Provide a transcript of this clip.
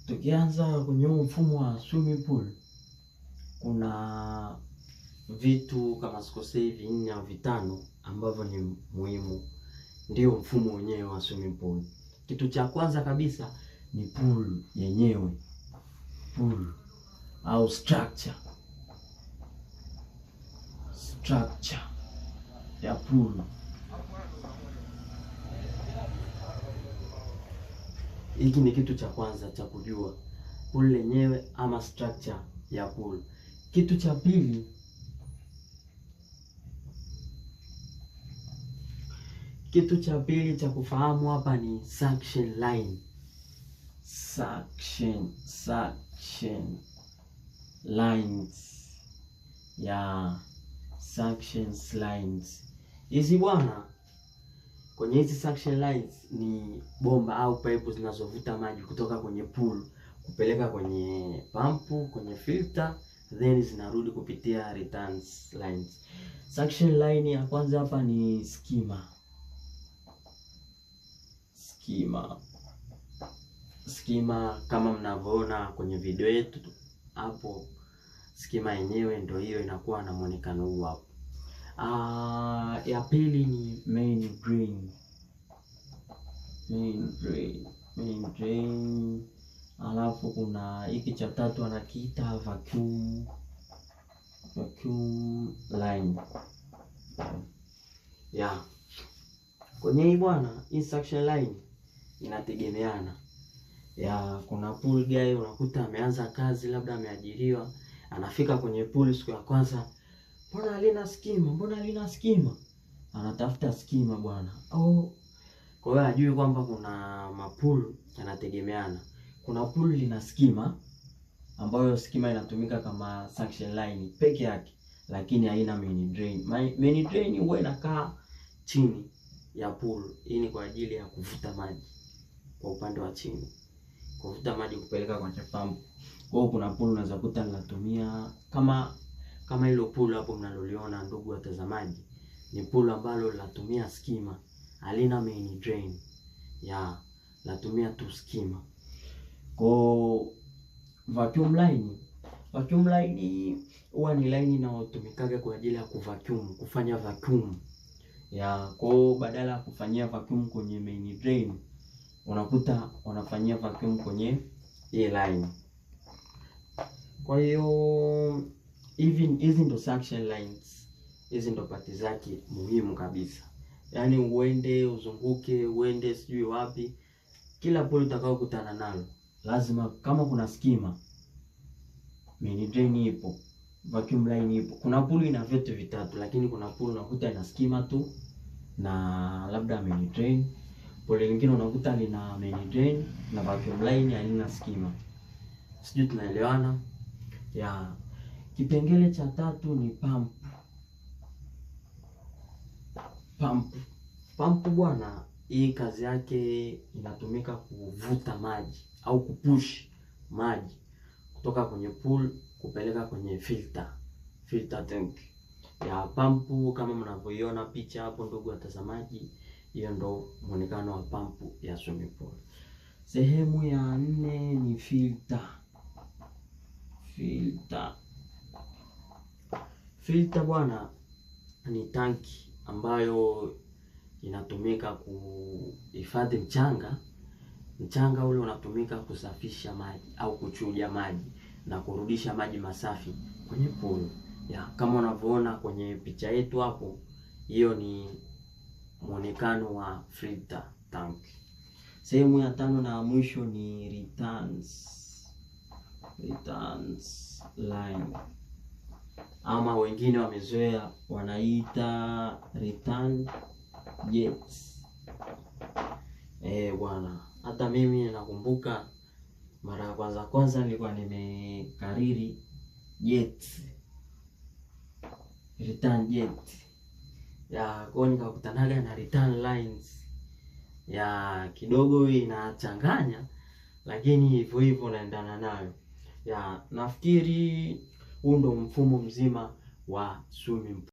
Tukianza kwenye mfumo wa swimming pool, kuna vitu kama sikosei 4 au 5 ambavyo ni muhimu, ndio mfumo wenyewe wa swimming pool. Kitu cha kwanza kabisa ni pool yenyewe, pool au structure ya pool. Hiki ni kitu cha kwanza cha kujua, pool yenyewe ama structure ya pool. Kitu cha pili cha kufahamu hapa ni suction line. Suction lines ya suction lines hizi bwana. Kwenye hizi suction lines ni bomba au pipe zinazovuta maji kutoka kwenye pool kupeleka kwenye pampu, kwenye filter, then zinarudi kupitia return lines. Suction line ya kwanza hapa ni skimmer. Kama mnavyoona kwenye video yetu hapo, skimmer yenyewe ndio hiyo, inakuwa na muonekano huu hapo. Ya pili ni main drain. Alafu kuna hiki cha tatu anakiita vacuum line. Kwenye hii bwana, hii suction line inategemeana. Kuna pool guy unakuta ameanza kazi, labda ameajiriwa, anafika kwenye pool siku ya kwanza, mbona halina skima? Anatafuta skima bwana. Kwa hiyo ajui kwamba kuna mapool yanategemeana. Kuna pool lina skima ambayo skima inatumika kama suction line peke yake, lakini haina main drain. Main drain huwa inakaa chini ya pool. Hii ni kwa ajili ya kuvuta maji kwa upande wa chini, kuvuta maji kupeleka kwenye pump. Kwa hiyo kuna pool unaweza kuta linatumia kama hilo pool hapo mnaloliona, ndugu watazamaji, ni pool ambalo linatumia skima, halina main drain. Latumia tu skima. Kwa vacuum line huwa ni line inayotumikaga kwa ajili ya kufanya vacuum. Kwa hiyo badala ya kufanyia vacuum kwenye main drain, unakuta wanafanyia vacuum kwenye hii line. Kwa hiyo hizi ndo suction lines. Hizi ndo pati zake muhimu kabisa. Yaani uende uzunguke, uende sijui wapi, kila pool utakao kutana nalo lazima, kama kuna skima, main drain ipo, vacuum line ipo. Kuna pool ina vyote vitatu, lakini kuna pool unakuta ina skima tu na labda main drain. Pool nyingine unakuta lina main drain na vacuum line haina skima. Sijui tunaelewana? Kipengele cha tatu ni pump. Pump bwana, hii kazi yake inatumika kuvuta maji au kupush maji kutoka kwenye pool kupeleka kwenye filter tank. Pump kama mnavyoiona picha hapo, ndugu watazamaji, hiyo ndo muonekano wa pump ya swimming pool. Sehemu ya 4 ni filter. Filter bwana ni tanki ambayo inatumika kuhifadhi mchanga ule unatumika kusafisha maji au kuchuja maji na kurudisha maji masafi kwenye pool. Kama unavyoona kwenye picha yetu hapo, hiyo ni muonekano wa filter tank. Sehemu ya 5 na mwisho ni returns line, ama wengine wamezoea wanaita return jets. Bwana, hata mimi nakumbuka mara ya kwanza nilikuwa nimekariri return jet. Kwa nikakutanaga na return lines. Kidogo inachanganya, lakini hivyo naendana nayo. Nafikiri huu ndo mfumo mzima wa swimming pool.